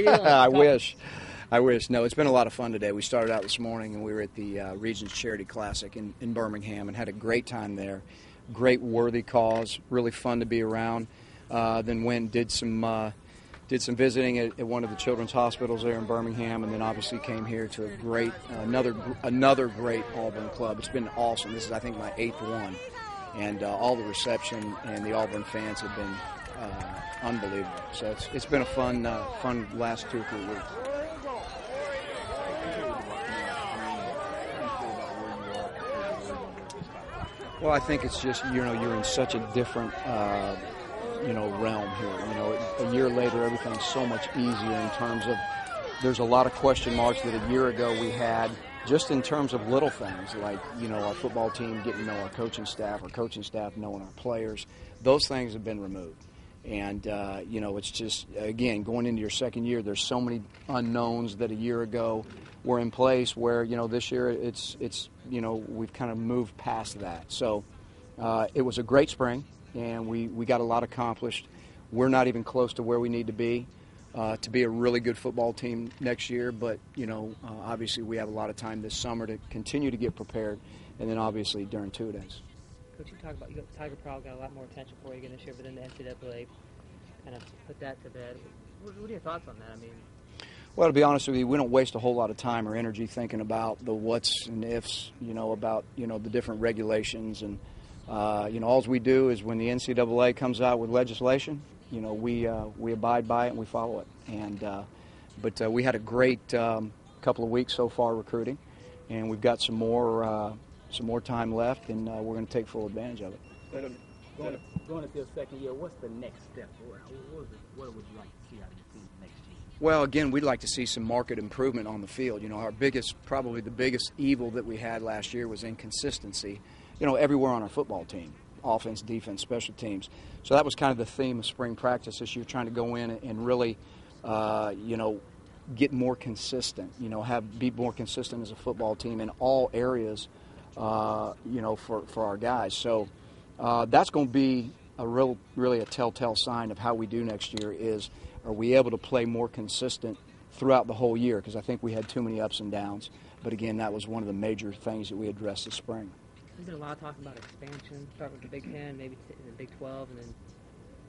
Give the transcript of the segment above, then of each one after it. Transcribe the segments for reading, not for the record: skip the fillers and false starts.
I wish. I wish. No, it's been a lot of fun today. We started out this morning and we were at the Regions Charity Classic in Birmingham and had a great time there. Great, worthy cause. Really fun to be around. Then went and did some visiting at one of the children's hospitals there in Birmingham, and then obviously came here to a great another great Auburn club. It's been awesome. This is, I think, my 8th one, and all the reception and the Auburn fans have been unbelievable. So it's been a fun last 2 or 3 weeks. Well, I think it's just, you're in such a different realm here. A year later, everything's so much easier in terms of, there's a lot of question marks that a year ago we had, just in terms of little things like, our football team getting to know our coaching staff knowing our players. Those things have been removed. And, it's just, again, going into your second year, there's so many unknowns that a year ago were in place where, this year it's we've kind of moved past that. So it was a great spring, and we got a lot accomplished. We're not even close to where we need to be a really good football team next year. But, obviously we have a lot of time this summer to continue to get prepared, and then obviously during two-a-days. Coach, you talk about Tiger Proud got a lot more attention for you again this year, but then the NCAA kind of put that to bed. What are your thoughts on that? Well, to be honest with you, we don't waste a whole lot of time or energy thinking about the what's and ifs, about the different regulations, and all we do is when the NCAA comes out with legislation, we abide by it and we follow it. And but we had a great couple of weeks so far recruiting, and we've got some more time left, and we're going to take full advantage of it. Going into your second year, what's the next step? What would you like to see out of your team next year? Well, again, we'd like to see some market improvement on the field. Probably the biggest evil that we had last year was inconsistency, everywhere on our football team, offense, defense, special teams. So that was kind of the theme of spring practice this year, trying to go in and really, get more consistent, be more consistent as a football team in all areas, for our guys. So that's going to be really a telltale sign of how we do next year is, are we able to play more consistent throughout the whole year? Because I think we had too many ups and downs. But again, that was one of the major things that we addressed this spring. There's been a lot of talk about expansion, start with the Big Ten, maybe the Big 12, and then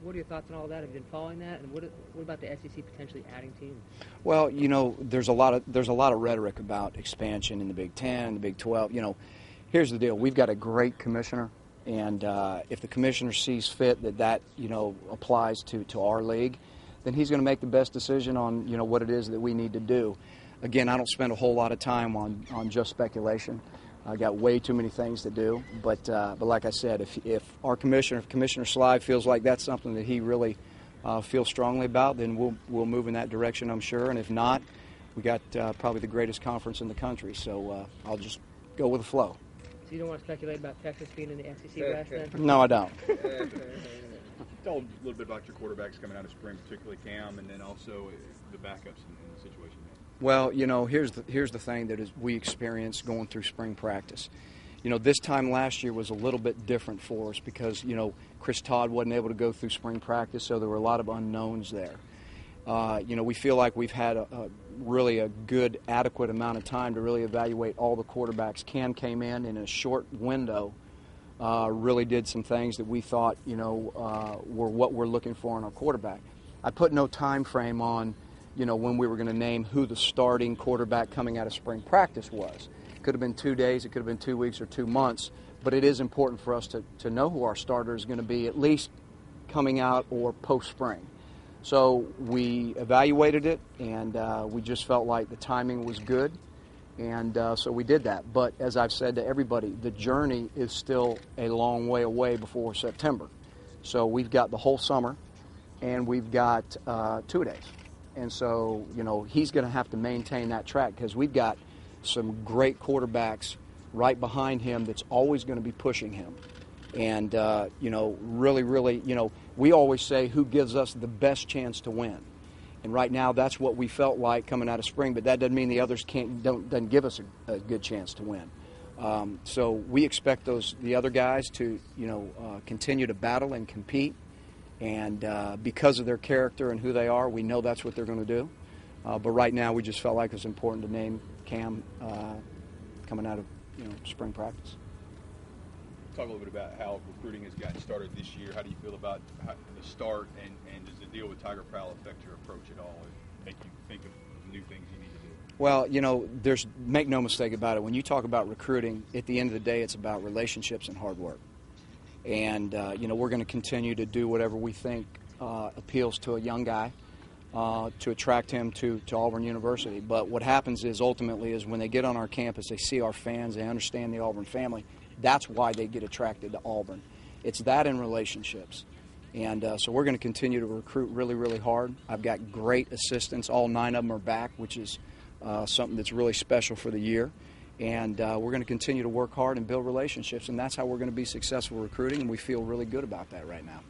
what are your thoughts on all that? Have you been following that? And what about the SEC potentially adding teams? Well, there's a lot of rhetoric about expansion in the Big Ten, the Big 12. Here's the deal: we've got a great commissioner, and if the commissioner sees fit that applies to our league, then he's going to make the best decision on what it is that we need to do. Again, I don't spend a whole lot of time on just speculation. I got way too many things to do. But like I said, if Commissioner Sly feels like that's something that he really feels strongly about, then we'll move in that direction, I'm sure. And if not, we got probably the greatest conference in the country. So I'll just go with the flow. So you don't want to speculate about Texas being in the SEC West then? No, I don't. Tell a little bit about your quarterbacks coming out of spring, particularly Cam, and then also the backups in the situation there. Well, here's the thing that we experienced going through spring practice. This time last year was a little bit different for us because, Chris Todd wasn't able to go through spring practice, so there were a lot of unknowns there. We feel like we've had really a good, adequate amount of time to really evaluate all the quarterbacks. Cam came in a short window, really did some things that we thought, were what we're looking for in our quarterback. I put no time frame on, when we were going to name who the starting quarterback coming out of spring practice was. It could have been 2 days, it could have been 2 weeks or 2 months, but it is important for us to know who our starter is going to be, at least coming out or post-spring. So we evaluated it, and we just felt like the timing was good, and so we did that. But as I've said to everybody, the journey is still a long way away before September. So we've got the whole summer, and we've got 2 days. And so, he's going to have to maintain that track because we've got some great quarterbacks right behind him that's always going to be pushing him. And, really, we always say who gives us the best chance to win. And right now that's what we felt like coming out of spring, but that doesn't mean the others doesn't give us a good chance to win. So we expect the other guys to, continue to battle and compete. And because of their character and who they are, we know that's what they're going to do. But right now, we just felt like it was important to name Cam coming out of spring practice. Talk a little bit about how recruiting has gotten started this year. How do you feel about the start, and does the deal with Tiger Prowl affect your approach at all and make you think of new things you need to do? Well, make no mistake about it. When you talk about recruiting, at the end of the day, it's about relationships and hard work. And, we're going to continue to do whatever we think appeals to a young guy to attract him to Auburn University. But what happens is ultimately is when they get on our campus, they see our fans, they understand the Auburn family. That's why they get attracted to Auburn. It's that in relationships. And so we're going to continue to recruit really, really hard. I've got great assistants. All 9 of them are back, which is something that's really special for the year. And we're going to continue to work hard and build relationships, and that's how we're going to be successful recruiting, and we feel really good about that right now.